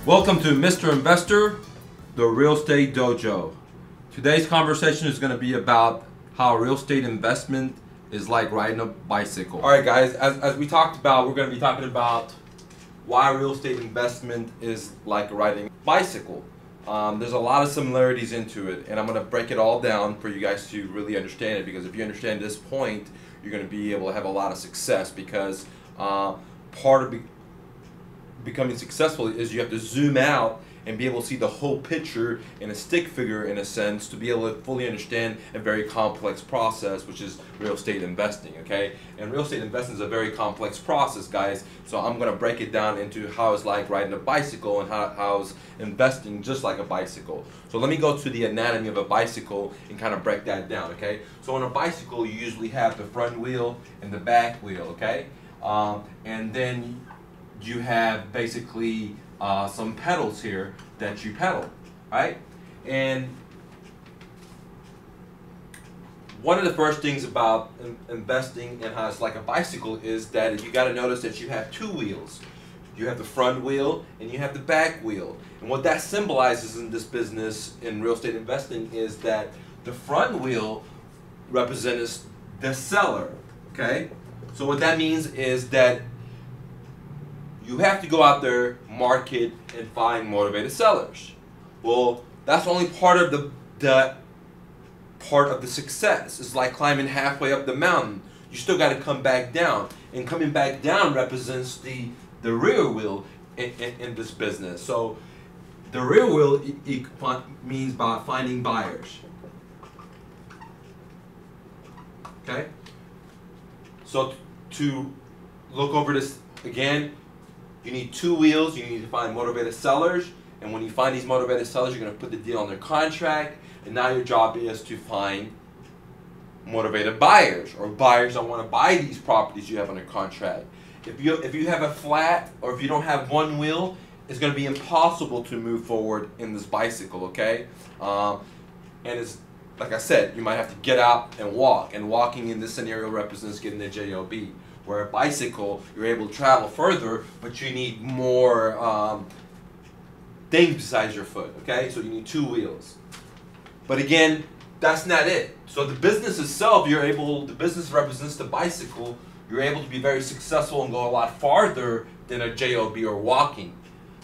Welcome to Mr. Investor, the Real Estate Dojo. Today's conversation is going to be about how real estate investment is like riding a bicycle. Alright guys, as we talked about, we're going to be talking about why real estate investment is like riding a bicycle. There's a lot of similarities into it, and I'm going to break it all down for you guys to really understand it, because if you understand this point, you're going to be able to have a lot of success, because part of becoming successful is you have to zoom out and be able to see the whole picture in a stick figure, in a sense, to be able to fully understand a very complex process, which is real estate investing. Okay, and real estate investing is a very complex process, guys, so I'm going to break it down into how it's like riding a bicycle and how it's investing just like a bicycle. So let me go to the anatomy of a bicycle and kind of break that down. Okay, so on a bicycle you usually have the front wheel and the back wheel. Okay, and then you have basically some pedals here that you pedal, right? And one of the first things about investing and how it's like a bicycle is that you got to notice that you have two wheels. You have the front wheel and you have the back wheel. And what that symbolizes in this business, in real estate investing, is that the front wheel represents the seller, okay? So what that means is that you have to go out there, market, and find motivated sellers. Well, that's only part of the success. It's like climbing halfway up the mountain. You still got to come back down, and coming back down represents the rear wheel in this business. So the rear wheel means by finding buyers. Okay. So to look over this again, you need two wheels. You need to find motivated sellers, and when you find these motivated sellers, you're going to put the deal on their contract, and now your job is to find motivated buyers, or buyers that want to buy these properties you have under contract. If you have a flat, or if you don't have one wheel, it's going to be impossible to move forward in this bicycle, okay? And it's, like I said, you might have to get out and walk, and walking in this scenario represents getting the job. Where a bicycle, you're able to travel further, but you need more things besides your foot, okay? So you need two wheels. But again, that's not it. So the business itself, the business represents the bicycle. You're able to be very successful and go a lot farther than a job or walking.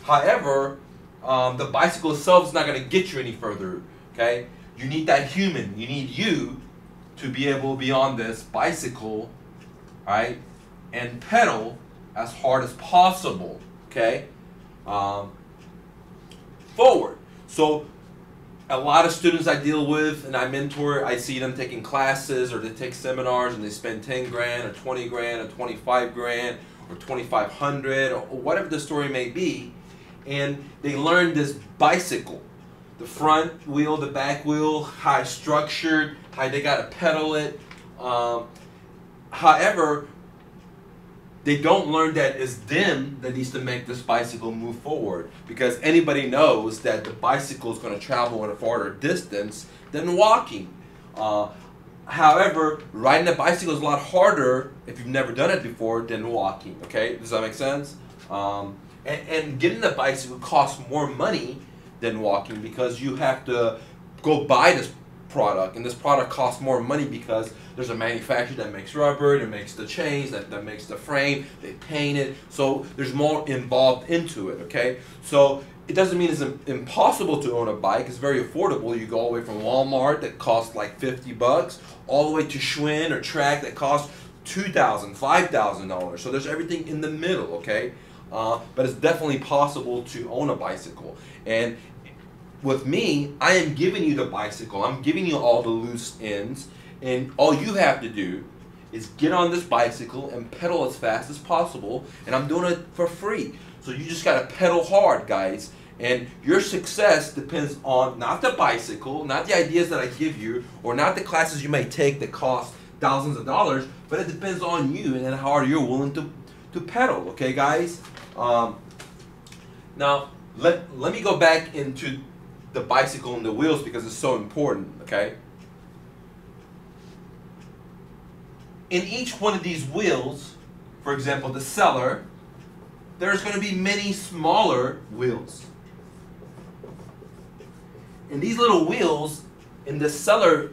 However, the bicycle itself is not going to get you any further, okay? You need that human. You need you to be able to be on this bicycle, right, and pedal as hard as possible, okay, forward. So a lot of students I deal with and I mentor, I see them taking classes or they take seminars and they spend 10 grand or 20 grand or 25 grand or 2,500 or whatever the story may be, and they learn this bicycle, the front wheel, the back wheel, how it's structured, how they got to pedal it. However, they don't learn that it's them that needs to make this bicycle move forward, because anybody knows that the bicycle is going to travel at a farther distance than walking. However, riding a bicycle is a lot harder if you've never done it before than walking. Okay, does that make sense? And getting the bicycle costs more money than walking, because you have to go buy this product, and this product costs more money because there's a manufacturer that makes rubber, that makes the chains, that makes the frame, they paint it, so there's more involved into it, okay? So it doesn't mean it's impossible to own a bike. It's very affordable. You go all the way from Walmart that costs like 50 bucks all the way to Schwinn or Track that costs $2,000, $5,000. So there's everything in the middle, okay? But it's definitely possible to own a bicycle. And with me, I am giving you the bicycle. I'm giving you all the loose ends, and all you have to do is get on this bicycle and pedal as fast as possible, and I'm doing it for free. So you just got to pedal hard, guys, and your success depends on not the bicycle, not the ideas that I give you, or not the classes you may take that cost thousands of dollars, but it depends on you and how hard you're willing to pedal, okay, guys? Now, let me go back into the bicycle and the wheels, because it's so important, okay? In each one of these wheels, for example, the seller, there's going to be many smaller wheels. And these little wheels in the seller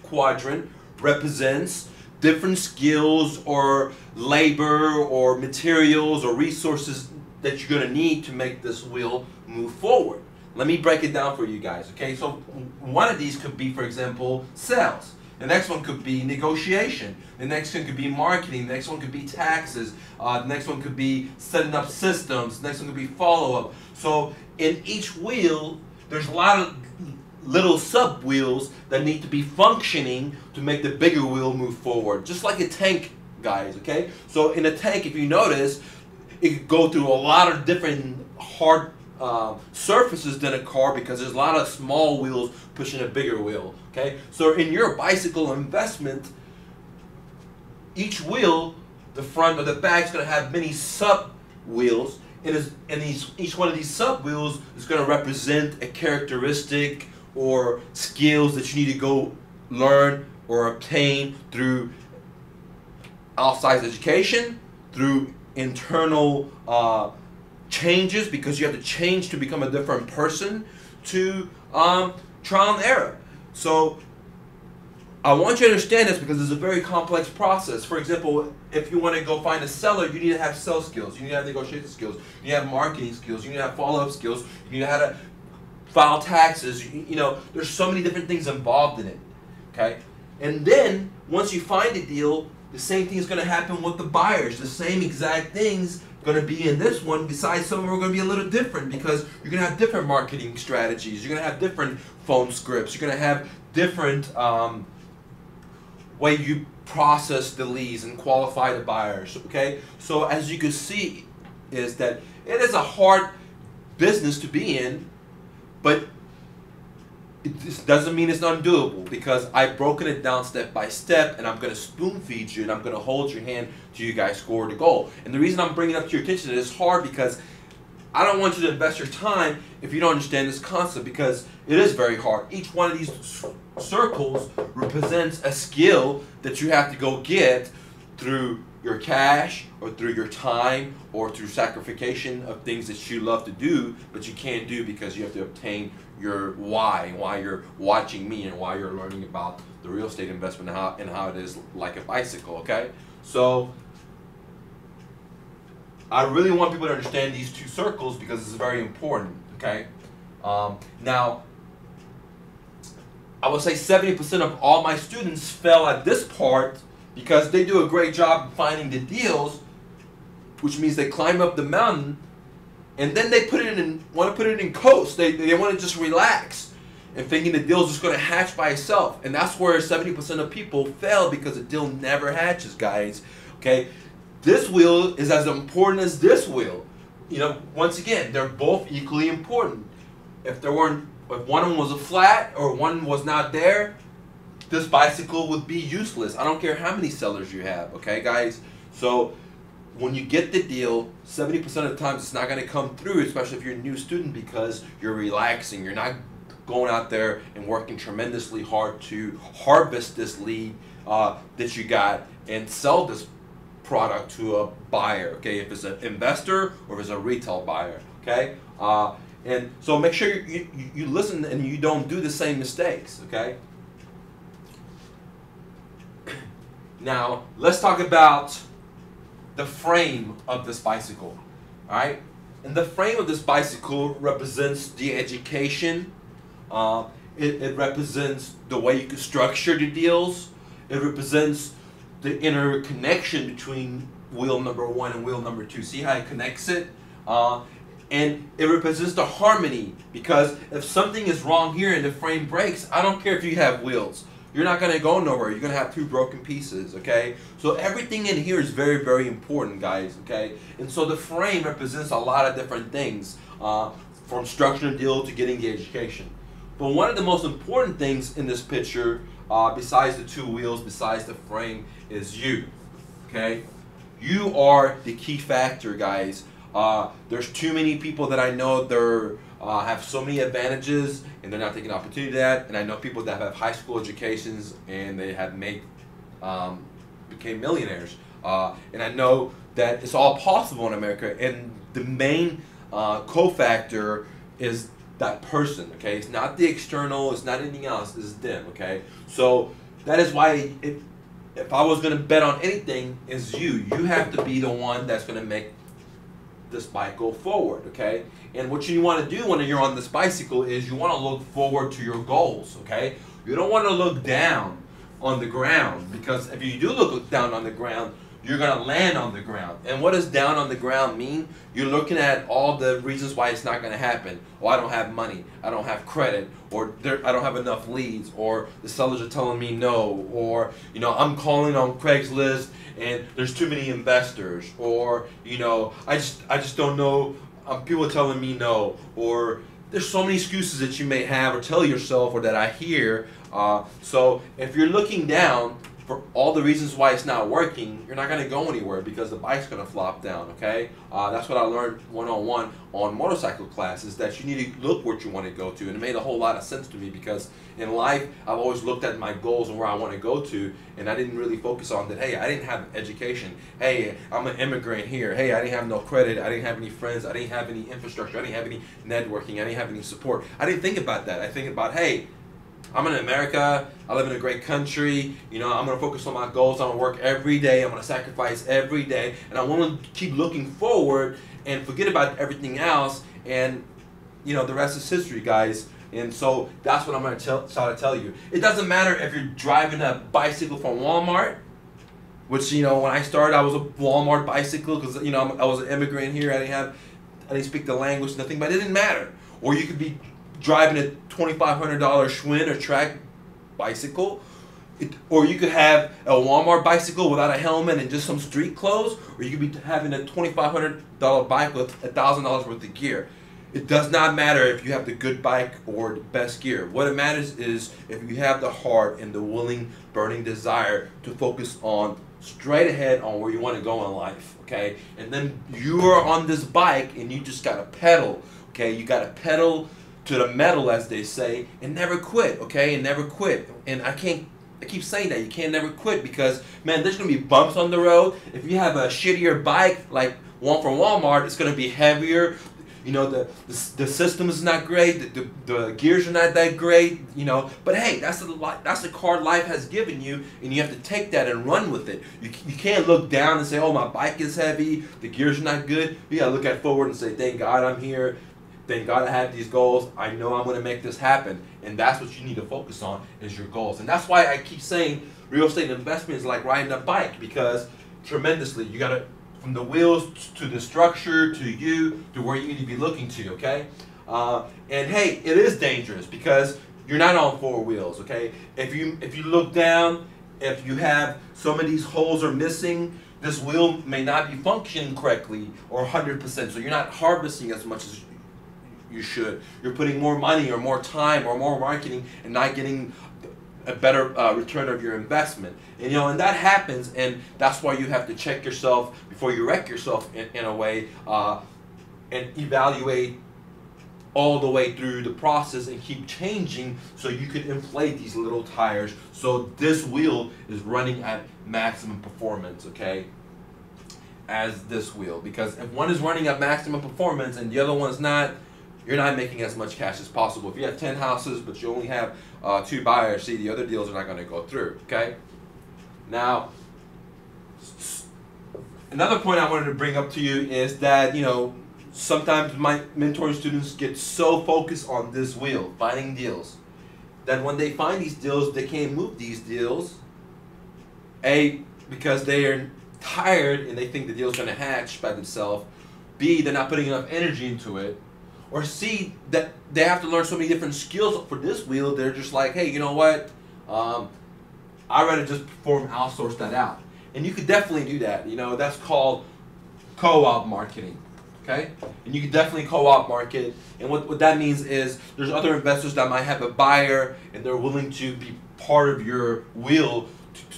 quadrant represents different skills or labor or materials or resources that you're going to need to make this wheel move forward. Let me break it down for you guys, okay? So one of these could be, for example, sales. The next one could be negotiation. The next one could be marketing. The next one could be taxes. The next one could be setting up systems. The next one could be follow-up. So in each wheel, there's a lot of little sub-wheels that need to be functioning to make the bigger wheel move forward. Just like a tank, guys, okay? So in a tank, if you notice, it could go through a lot of different hard surfaces than a car because there's a lot of small wheels pushing a bigger wheel, okay? So in your bicycle investment, each wheel, the front or the back, is going to have many sub-wheels, and each one of these sub-wheels is going to represent a characteristic or skills that you need to go learn or obtain through outside education, through internal changes, because you have to change to become a different person, to trial and error. So I want you to understand this because it's a very complex process. For example, if you want to go find a seller, you need to have sales skills, you need to have negotiation skills, you need to have marketing skills, you need to have follow-up skills, you need to have to file taxes. You know, there's so many different things involved in it, okay? And then once you find a deal, the same thing is going to happen with the buyers. The same exact things going to be in this one. Besides, some of them are going to be a little different because you're going to have different marketing strategies. You're going to have different phone scripts. You're going to have different way you process the leads and qualify the buyers. Okay, so as you can see, is that it is a hard business to be in, but it doesn't mean it's undoable, because I've broken it down step by step, and I'm going to spoon feed you, and I'm going to hold your hand till you guys score the goal. And the reason I'm bringing it up to your attention is it's hard because I don't want you to invest your time if you don't understand this concept, because it is very hard. Each one of these circles represents a skill that you have to go get through your cash or through your time or through sacrification of things that you love to do but you can't do because you have to obtain your why you're watching me and why you're learning about the real estate investment and how it is like a bicycle, okay? So I really want people to understand these two circles because it's very important, okay? Now, I would say 70% of all my students fail at this part because they do a great job finding the deals, which means they climb up the mountain, and then they want to put it in coast. They want to just relax and thinking the deal's just going to hatch by itself. And that's where 70% of people fail, because the deal never hatches, guys. Okay? This wheel is as important as this wheel. You know, once again, they're both equally important. If one of them was a flat or one was not there, this bicycle would be useless. I don't care how many sellers you have, okay, guys? So when you get the deal, 70% of the times it's not going to come through, especially if you're a new student, because you're relaxing. You're not going out there and working tremendously hard to harvest this lead that you got and sell this product to a buyer, okay, if it's an investor or if it's a retail buyer, okay? And so make sure you listen and you don't do the same mistakes, okay? Now, let's talk about the frame of this bicycle, all right? And the frame of this bicycle represents the education. It represents the way you can structure the deals. It represents the inner connection between wheel number 1 and wheel number 2. See how it connects it? And it represents the harmony, because if something is wrong here and the frame breaks, I don't care if you have wheels. You're not going to go nowhere. You're going to have 2 broken pieces, okay? So everything in here is very, very important, guys, okay? And so the frame represents a lot of different things, from structuring a deal to getting the education. But one of the most important things in this picture, besides the 2 wheels, besides the frame, is you, okay? You are the key factor, guys. There's too many people that I know have so many advantages and they're not taking opportunity to that. And I know people that have high school educations and they have became millionaires And I know that it's all possible in America, and the main cofactor is that person, okay? It's not the external, it's not anything else, it's them, okay? So that is why if I was gonna bet on anything, it's you. You have to be the one that's gonna make this bike go forward, okay? And what you want to do when you're on this bicycle is you want to look forward to your goals, okay? You don't want to look down on the ground, because if you do look down on the ground, you're going to land on the ground. And what does down on the ground mean? You're looking at all the reasons why it's not going to happen. Oh, I don't have money, I don't have credit, or I don't have enough leads, or the sellers are telling me no, or you know, I'm calling on Craigslist and there's too many investors, or you know, I just don't know, people are telling me no, or there's so many excuses that you may have or tell yourself, or that I hear. So if you're looking down for all the reasons why it's not working, you're not going to go anywhere, because the bike's going to flop down, okay? That's what I learned one-on-one on motorcycle classes, that you need to look what you want to go to. And it made a whole lot of sense to me, because in life, I've always looked at my goals and where I want to go to, and I didn't really focus on that, hey, I didn't have education. Hey, I'm an immigrant here. Hey, I didn't have no credit. I didn't have any friends. I didn't have any infrastructure. I didn't have any networking. I didn't have any support. I didn't think about that. I think about, hey, I'm in America, I live in a great country, you know, I'm going to focus on my goals, I'm going to work every day, I'm going to sacrifice every day, and I want to keep looking forward and forget about everything else, and, you know, the rest is history, guys. And so that's what I'm going to try to tell you. It doesn't matter if you're driving a bicycle from Walmart, which, you know, when I started, I was a Walmart bicycle, because, you know, I was an immigrant here, I didn't speak the language, nothing, but it didn't matter. Or you could be driving a $2,500 Schwinn or track bicycle, or you could have a Walmart bicycle without a helmet and just some street clothes, or you could be having a $2,500 bike with $1,000 worth of gear. It does not matter if you have the good bike or the best gear. What it matters is if you have the heart and the willing, burning desire to focus on straight ahead on where you want to go in life, okay? And then you are on this bike and you just got to pedal, okay? You got to pedal to the metal, as they say, and never quit, okay? And never quit. And I keep saying that, you can't never quit, because, man, there's going to be bumps on the road. If you have a shittier bike, like one from Walmart, it's going to be heavier. You know, the system is not great, the gears are not that great, you know. But hey, that's the car life has given you, and you have to take that and run with it. You can't look down and say, oh, my bike is heavy, the gears are not good. You got to look at forward and say, thank God I'm here. Thank God I have these goals. I know I'm going to make this happen. And that's what you need to focus on, is your goals. And that's why I keep saying real estate investment is like riding a bike, because tremendously, you got to, from the wheels to the structure to you to where you need to be looking to, okay? And hey, it is dangerous, because you're not on four wheels, okay? If you look down, if you have some of these holes are missing, this wheel may not be functioning correctly or 100%, so you're not harvesting as much as you should. You're putting more money or more time or more marketing and not getting a better return of your investment. And you know, and that happens, and that's why you have to check yourself before you wreck yourself in a way, and evaluate all the way through the process and keep changing, so you can inflate these little tires so this wheel is running at maximum performance, okay, as this wheel. Because if one is running at maximum performance and the other one's not, you're not making as much cash as possible. If you have 10 houses but you only have 2 buyers, see, the other deals are not going to go through, okay? Now, another point I wanted to bring up to you is that, you know, sometimes my mentoring students get so focused on this wheel, finding deals, that when they find these deals, they can't move these deals. A, because they are tired and they think the deal's going to hatch by themselves. B, they're not putting enough energy into it. Or C, that they have to learn so many different skills for this wheel, they're just like, hey, you know what? I'd rather just outsource that out. And you could definitely do that. You know, that's called co-op marketing. Okay? And you can definitely co-op market. And what that means is there's other investors that might have a buyer and they're willing to be part of your wheel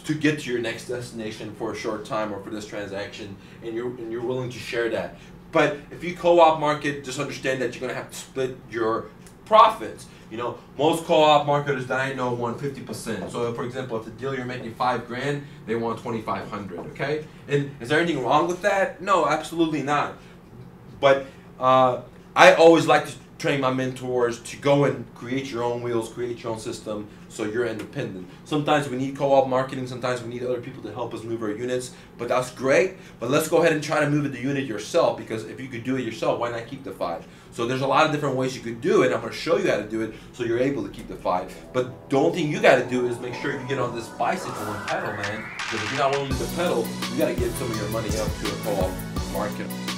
to get to your next destination for a short time or for this transaction, and you're willing to share that. But if you co-op market, just understand that you're going to have to split your profits. You know, most co-op marketers that I know want 50%. So for example, if the deal you're making $5,000, they want 2,500. Okay, and is there anything wrong with that? No, absolutely not. But I always like to train my mentors to go and create your own wheels, create your own system, so you're independent. Sometimes we need co-op marketing, sometimes we need other people to help us move our units, but that's great. But let's go ahead and try to move the unit yourself, because if you could do it yourself, why not keep the 5? So there's a lot of different ways you could do it. I'm going to show you how to do it so you're able to keep the 5. But the only thing you got to do is make sure you get on this bicycle and pedal, man. Because if you're not willing to pedal, you got to give some of your money up to a co-op market.